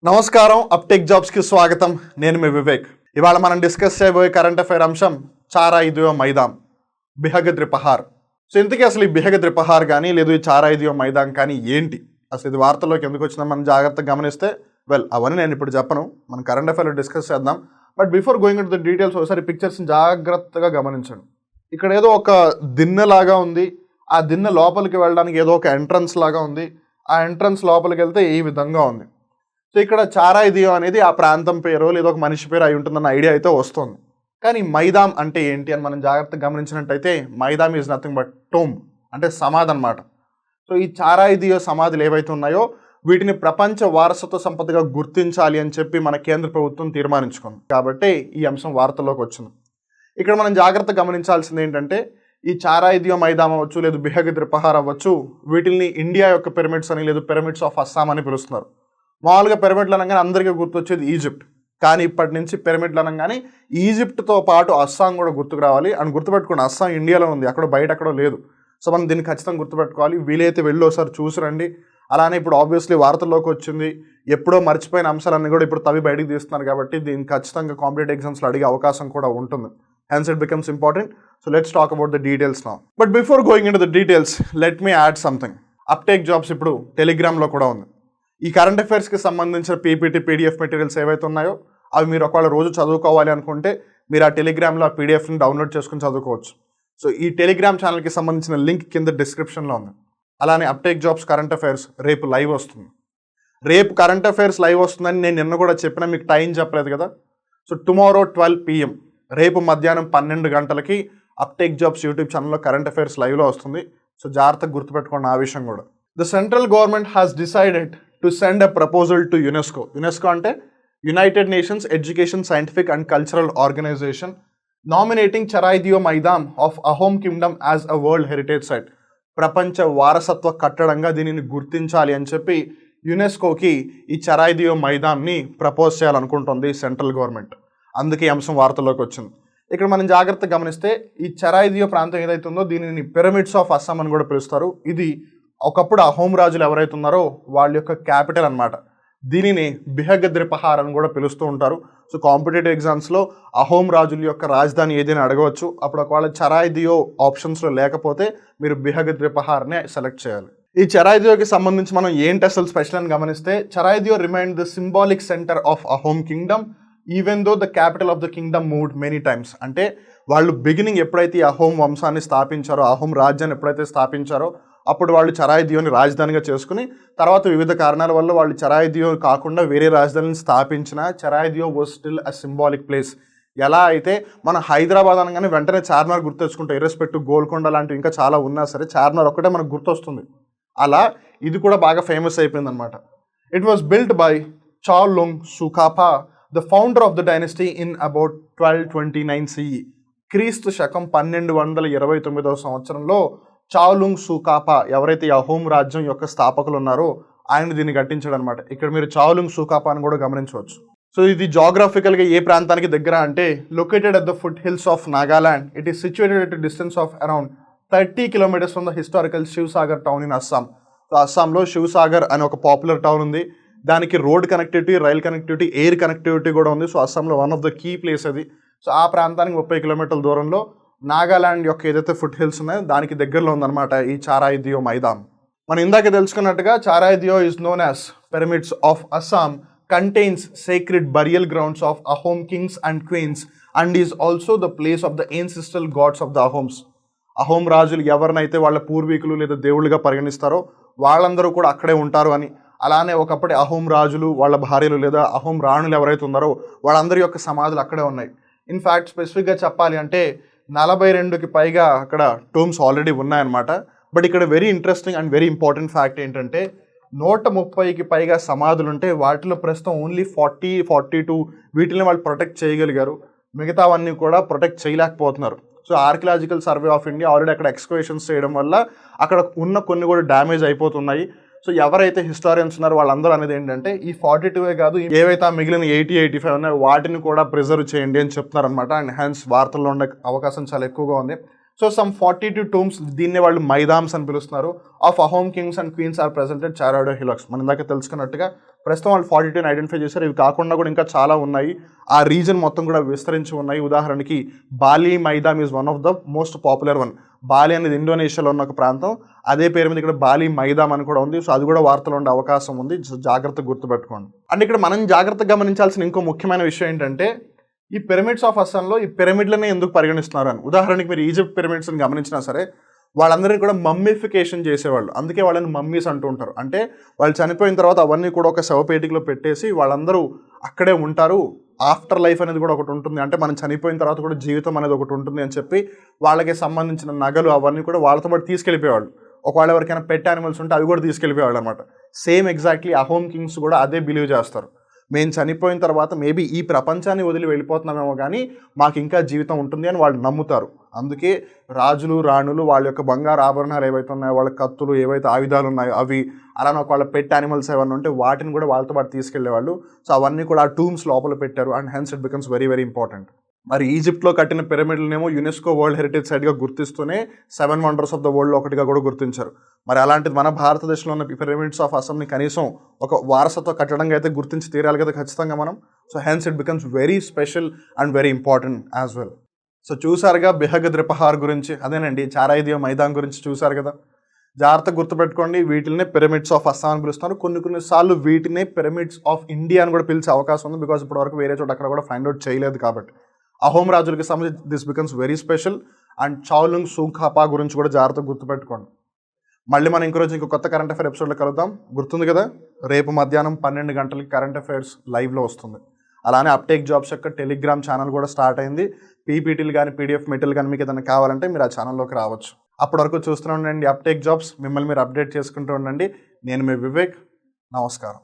నమస్కారం uptake jobs కి స్వాగతం. నేను మీ వివేక్. ఇవాళ మనం డిస్కస్ చేయబోయే కరెంట్ అఫైర్ అంశం చారాయిదియో మైదాం, బిహగ ద్రిపహార్. సో ఇంతకీ అసలు ఈ బిహగ ద్రిపహార్ కానీ లేదు ఈ చారాయిదియో మైదాం కానీ ఏంటి, అసలు ఇది వార్తల్లోకి ఎందుకు వచ్చినా మనం జాగ్రత్తగా గమనిస్తే అవన్నీ నేను ఇప్పుడు చెప్పను, మనం కరెంట్ అఫైర్లో డిస్కస్ చేద్దాం. But before going to the details ఒకసారి పిక్చర్స్ని జాగ్రత్తగా గమనించండి. ఇక్కడ ఏదో ఒక దిన్నె లాగా ఉంది, ఆ దిన్నె లోపలికి వెళ్ళడానికి ఏదో ఒక ఎంట్రన్స్ లాగా ఉంది, ఆ ఎంట్రన్స్ లోపలికి వెళ్తే ఈ విధంగా ఉంది. సో ఇక్కడ చారాయిదియో అనేది ఆ ప్రాంతం పేరు లేదా ఒక మనిషి పేరు అయి ఉంటుందన్న ఐడియా అయితే వస్తుంది. కానీ మైదాం అంటే ఏంటి అని మనం జాగ్రత్తగా గమనించినట్టయితే మైదాం ఈజ్ నథింగ్ బట్ టోమ్, అంటే సమాధి అనమాట. సో ఈ చారాయిదియో సమాధులు ఏవైతే ఉన్నాయో వీటిని ప్రపంచ వారసత్వ సంపదగా గుర్తించాలి అని చెప్పి మన కేంద్ర ప్రభుత్వం తీర్మానించుకుంది. కాబట్టి ఈ అంశం వార్తల్లోకి వచ్చింది. ఇక్కడ మనం జాగ్రత్తగా గమనించాల్సింది ఏంటంటే ఈ చారాయిదియో మైదాం అవ్వచ్చు లేదు బిహగ ద్రిపహార్ అవ్వచ్చు, వీటిని ఇండియా యొక్క పిరమిడ్స్ అని లేదు పిరమిడ్స్ ఆఫ్ అస్సాం అని పిలుస్తున్నారు. మామూలుగా పిరమిడ్లు అనగానే అందరికీ గుర్తొచ్చేది ఈజిప్ట్, కానీ ఇప్పటి నుంచి పిరమిడ్లు అనగానే ఈజిప్ట్తో పాటు అస్సాం కూడా గుర్తుకు రావాలి. అని గుర్తుపెట్టుకోండి, అస్సాం ఇండియాలో ఉంది, అక్కడ బయట ఎక్కడో లేదు. సో మనం దీన్ని ఖచ్చితంగా గుర్తుపెట్టుకోవాలి. వీలైతే వెళ్ళి ఒకసారి చూసిరండి. అలానే ఇప్పుడు ఆబ్వియస్లీ వార్తల్లోకి వచ్చింది, ఎప్పుడో మర్చిపోయిన అంశాలన్నీ కూడా ఇప్పుడు తవి బయటకు తీస్తున్నారు. కాబట్టి దీన్ని ఖచ్చితంగా కాంపిటేటివ్ ఎగ్జామ్స్లో అడిగే అవకాశం కూడా ఉంటుంది. Hence it becomes important. So let's talk about the details now. But before going into the details, let me add something. Uptake jobs ఇప్పుడు టెలిగ్రామ్లో కూడా ఉంది. ఈ కరెంట్ అఫైర్స్కి సంబంధించిన పీపీటీ పీడిఎఫ్ మెటీరియల్స్ ఏవైతే ఉన్నాయో అవి మీరు ఒకవేళ రోజు చదువుకోవాలి అనుకుంటే మీరు ఆ టెలిగ్రామ్లో ఆ పీడిఎఫ్ని డౌన్లోడ్ చేసుకుని చదువుకోవచ్చు. సో ఈ టెలిగ్రామ్ ఛానల్కి సంబంధించిన లింక్ కింద డిస్క్రిప్షన్లో ఉంది. అలానే అప్టేక్ జాబ్స్ కరెంట్ అఫైర్స్ రేపు లైవ్ వస్తుంది. రేపు కరెంట్ అఫైర్స్ లైవ్ వస్తుందని నేను నిన్న కూడా చెప్పినా, మీకు టైం చెప్పలేదు కదా. సో టుమారో 12 PM రేపు మధ్యాహ్నం 12 గంటలకి అప్టేక్ జాబ్స్ యూట్యూబ్ ఛానల్లో కరెంట్ అఫైర్స్ లైవ్లో వస్తుంది. సో జాగ్రత్తగా గుర్తుపెట్టుకోండి ఆ విషయం కూడా. The central government has decided to send a proposal to UNESCO. UNESCO అంటే United Nations education scientific and cultural organization, nominating Charaideo Maidam of Ahom kingdom as a world heritage site. ప్రపంచ వారసత్వ కట్టడంగా దీనిని గుర్తించాలి అని చెప్పి యునెస్కోకి ఈ చరాయిదియో మైదాంని ప్రపోజ్ చేయాలనుకుంటుంది సెంట్రల్ గవర్నమెంట్. అందుకే ఈ అంశం వార్తల్లోకి వచ్చింది. ఇక్కడ మనం జాగ్రత్తగా గమనిస్తే ఈ చరాయిదియో ప్రాంతం ఏదైతే ఉందో దీనిని పిరమిడ్స్ ఆఫ్ అస్సాం అని కూడా పిలుస్తారు. ఇది ఒకప్పుడు అహోమ్ రాజులు ఎవరైతే ఉన్నారో వాళ్ళ యొక్క క్యాపిటల్ అనమాట. దీనిని బిహగ ద్రిపహార్ అని కూడా పిలుస్తూ ఉంటారు. సో కాంపిటేటివ్ ఎగ్జామ్స్లో అహోమ్ రాజుల యొక్క రాజధాని ఏదైనా అడగవచ్చు. అప్పుడు ఒకవేళ చరాయిదియో ఆప్షన్స్లో లేకపోతే మీరు బిహగ ద్రిపహార్నే సెలెక్ట్ చేయాలి. ఈ చరాయిదియోకి సంబంధించి మనం ఏంటి అసలు స్పెషల్ అని గమనిస్తే, Charaideo remind the symbolic centre of Ahom kingdom even though the capital of the kingdom moved many times. అంటే వాళ్ళు బిగినింగ్ ఎప్పుడైతే ఈ అహోమ్ వంశాన్ని స్థాపించారో, అహోమ్ రాజ్యాన్ని ఎప్పుడైతే స్థాపించారో అప్పుడు వాళ్ళు చరాయిదియోని రాజధానిగా చేసుకుని తర్వాత వివిధ కారణాల వల్ల వాళ్ళు చరాయిదియో కాకుండా వేరే రాజధానిని స్థాపించిన Charaideo was still a symbolic place. ఎలా అయితే మనం హైదరాబాద్ అనగానే వెంటనే చార్మినార్ గుర్తొచ్చుకుంటాం, ఇర్రెస్పెక్టివ్ గోల్కొండ లాంటివి ఇంకా చాలా ఉన్నా సరే చార్మినార్ ఒక్కటే మనకు గుర్తొస్తుంది. అలా ఇది కూడా బాగా ఫేమస్ అయిపోయింది అనమాట. It was built by Chaolung Sukaphaa, the founder of the dynasty in about 1229 CE. క్రీస్తు శకం 1229వ సంవత్సరంలో చార్లుంగ్ సుకాపా ఎవరైతే ఈ అహోమ్ రాజ్యం యొక్క స్థాపకులు ఉన్నారో ఆయన దీన్ని కట్టించాడు అనమాట. ఇక్కడ మీరు చార్లుంగ్ సుకాపా అని కూడా గమనించవచ్చు. సో ఇది జాగ్రఫికల్గా ఏ ప్రాంతానికి దగ్గర అంటే located at the foothills of Nagaland. It is situated at distance of around 30 kilometers from the historical Sivasagar town in Assam. So అస్సాంలో శివసాగర్ అనే ఒక పాపులర్ టౌన్ ఉంది. దానికి road connectivity, rail connectivity, air connectivity కూడా ఉంది. సో అస్సాంలో one of the key place అది. So ఆ ప్రాంతానికి 30 kilometers దూరంలో నాగాలాండ్ యొక్క ఏదైతే ఫుట్ హిల్స్ ఉన్నాయో దానికి దగ్గరలో ఉందన్నమాట ఈ చారాయిదియో మైదాం. మనం ఇందాక తెలుసుకున్నట్టుగా Charaideo is known as pyramids of Assam, contains sacred burial grounds of Ahom kings and queens and is also the place of the ancestral gods of the Ahoms. Ahom రాజులు ఎవరినైతే వాళ్ళ పూర్వీకులు లేదా దేవుళ్ళుగా పరిగణిస్తారో వాళ్ళందరూ కూడా అక్కడే ఉంటారు అని. అలానే ఒకప్పటి అహోమ్ రాజులు వాళ్ళ భార్యలు లేదా అహోమ్ రాణులు ఎవరైతే ఉన్నారో వాళ్ళందరి యొక్క సమాధులు అక్కడే ఉన్నాయి. ఇన్ఫ్యాక్ట్ స్పెసిఫిక్గా చెప్పాలి అంటే 42కి పైగా అక్కడ టూమ్స్ ఆల్రెడీ ఉన్నాయన్నమాట. బట్ ఇక్కడ very interesting and very important fact ఏంటంటే 130కి పైగా సమాధులు ఉంటే వాటిలో ప్రస్తుతం ఓన్లీ 42 వీటిని వాళ్ళు ప్రొటెక్ట్ చేయగలిగారు, మిగతావన్నీ కూడా ప్రొటెక్ట్ చేయలేకపోతున్నారు. So archaeological survey of India already అక్కడ ఎక్స్కవేషన్స్ చేయడం వల్ల అక్కడ ఉన్న కొన్ని కూడా డ్యామేజ్ అయిపోతున్నాయి. సో ఎవరైతే హిస్టారియన్స్ ఉన్నారో వాళ్ళందరూ అనేది ఏంటంటే ఈ 42 కాదు, ఏవైతే మిగిలిన 80-85 ఉన్నాయో వాటిని కూడా ప్రిజర్వ్ చేయండి అని చెప్తున్నారనమాట. అండ్ హెన్స్ వార్తల్లో ఉండే అవకాశం చాలా ఎక్కువగా ఉంది. సో సమ్ 42 tombs, దీన్నే వాళ్ళు మైదామ్స్ అని పిలుస్తున్నారు, of Ahom kings and queens are presented Charaideo hillocks. మనం ఇందాక తెలుసుకున్నట్టుగా ప్రస్తుతం వాళ్ళు 42 ఐడెంటిఫై చేశారు. ఇవి కాకుండా కూడా ఇంకా చాలా ఉన్నాయి. ఆ రీజన్ మొత్తం కూడా విస్తరించి ఉన్నాయి. ఉదాహరణకి Bali Maidam is one of the most popular one. Bali అనేది ఇండోనేషియాలో ఉన్న ఒక ప్రాంతం. అదే పేరు మీద ఇక్కడ బాలి మైదామ్ అని కూడా ఉంది. సో అది కూడా వార్తలు ఉండే అవకాశం ఉంది. జాగ్రత్తగా గుర్తుపెట్టుకోండి. అండ్ ఇక్కడ మనం జాగ్రత్తగా గమనించాల్సిన ఇంకో ముఖ్యమైన విషయం ఏంటంటే ఈ పిరమిడ్స్ ఆఫ్ అస్సాంలో ఈ పిరమిడ్లనే ఎందుకు పరిగణిస్తున్నారు అని. ఉదాహరణకి మీరు ఈజిప్ట్ పిరమిడ్స్ని గమనించినా సరే వాళ్ళందరినీ కూడా మమ్మిఫికేషన్ చేసేవాళ్ళు. అందుకే వాళ్ళని మమ్మీస్ అంటూ ఉంటారు. అంటే వాళ్ళు చనిపోయిన తర్వాత అవన్నీ కూడా ఒక శవపేటికలో పెట్టేసి వాళ్ళందరూ అక్కడే ఉంటారు. ఆఫ్టర్ లైఫ్ అనేది కూడా ఒకటి ఉంటుంది. అంటే మనం చనిపోయిన తర్వాత కూడా జీవితం అనేది ఒకటి ఉంటుంది అని చెప్పి వాళ్ళకి సంబంధించిన నగలు అవన్నీ కూడా వాళ్ళతో పాటు తీసుకెళ్ళిపోయేవాళ్ళు. ఒకవేళ ఎవరికైనా పెట్ యానిమల్స్ ఉంటే అవి కూడా తీసుకెళ్ళిపోయేవాళ్ళు అనమాట. సేమ్ ఎగ్జాక్ట్లీ అహోమ్ కింగ్స్ కూడా అదే బిలీవ్ చేస్తారు. మేము చనిపోయిన తర్వాత మేబీ ఈ ప్రపంచాన్ని వదిలి వెళ్ళిపోతున్నామేమో కానీ మాకు ఇంకా జీవితం ఉంటుంది అని వాళ్ళు నమ్ముతారు. అందుకే రాజులు రాణులు వాళ్ళ యొక్క బంగారు ఆభరణాలు ఏవైతే ఉన్నాయో, వాళ్ళ కత్తులు ఏవైతే ఆయుధాలు ఉన్నాయో అవి, అలానే ఒకవేళ పెట్ యానిమల్స్ ఏమన్నా ఉంటే వాటిని కూడా వాళ్ళతో పాటు తీసుకెళ్లేవాళ్ళు. సో అవన్నీ కూడా ఆ టూమ్స్ లోపల పెట్టారు. And hence it becomes very very important. మరి ఈజిప్ట్లో కట్టిన పిరమిడ్లనేమో యునెస్కో వరల్డ్ హెరిటేజ్ సైట్గా గుర్తిస్తూనే 7 వండర్స్ ఆఫ్ ద వరల్డ్లో ఒకటిగా కూడా గుర్తించారు. మరి అలాంటిది మన భారతదేశంలో ఉన్న పిరమిడ్స్ ఆఫ్ అస్సాంని కనీసం ఒక వారసత్వ కట్టడంగా అయితే గుర్తించి తీరాలి కదా ఖచ్చితంగా మనం. So hence it becomes very special and very important as well. So చూసారుగా బిహగద్ రిపహార్ గురించి, అదేనండి చారాయిదియో మైదాం గురించి చూసారు కదా. జాగ్రత్తగా గుర్తుపెట్టుకోండి, వీటినే పిరమిడ్స్ ఆఫ్ అస్సాం అని పిలుస్తున్నారు. కొన్నిసార్లు వీటినే పిరమిడ్స్ ఆఫ్ ఇండియా అని కూడా పిలిచే అవకాశం ఉంది. బికాజ్ ఇప్పటివరకు వేరే చోట అక్కడ కూడా ఫైండ్ అవుట్ చేయలేదు కాబట్టి. అహోమ్ రాజులకి సంబంధించి this becomes very special. And Chaolung Sukaphaa గురించి కూడా జాగ్రత్తగా గుర్తుపెట్టుకోండి. మళ్ళీ మనం ఇంకో రోజు ఇంకో కొత్త కరెంట్ అఫైర్ ఎపిసోడ్లో కలుద్దాం. గుర్తుంది కదా, రేపు మధ్యాహ్నం 12 గంటలకి కరెంట్ అఫైర్స్ లైవ్లో వస్తుంది. అలానే అప్టేక్ జాబ్స్ యొక్క టెలిగ్రామ్ ఛానల్ కూడా స్టార్ట్ అయింది. పీపీటీలు కానీ పీడిఎఫ్ మెటీరియల్ కానీ మీకు ఏదైనా కావాలంటే మీరు ఆ ఛానల్లోకి రావచ్చు. అప్పటి వరకు చూస్తూనే ఉండండి అప్టేక్ జాబ్స్. మిమ్మల్ని మీరు అప్డేట్ చేసుకుంటూ ఉండండి. నేను మీ వివేక్. నమస్కారం.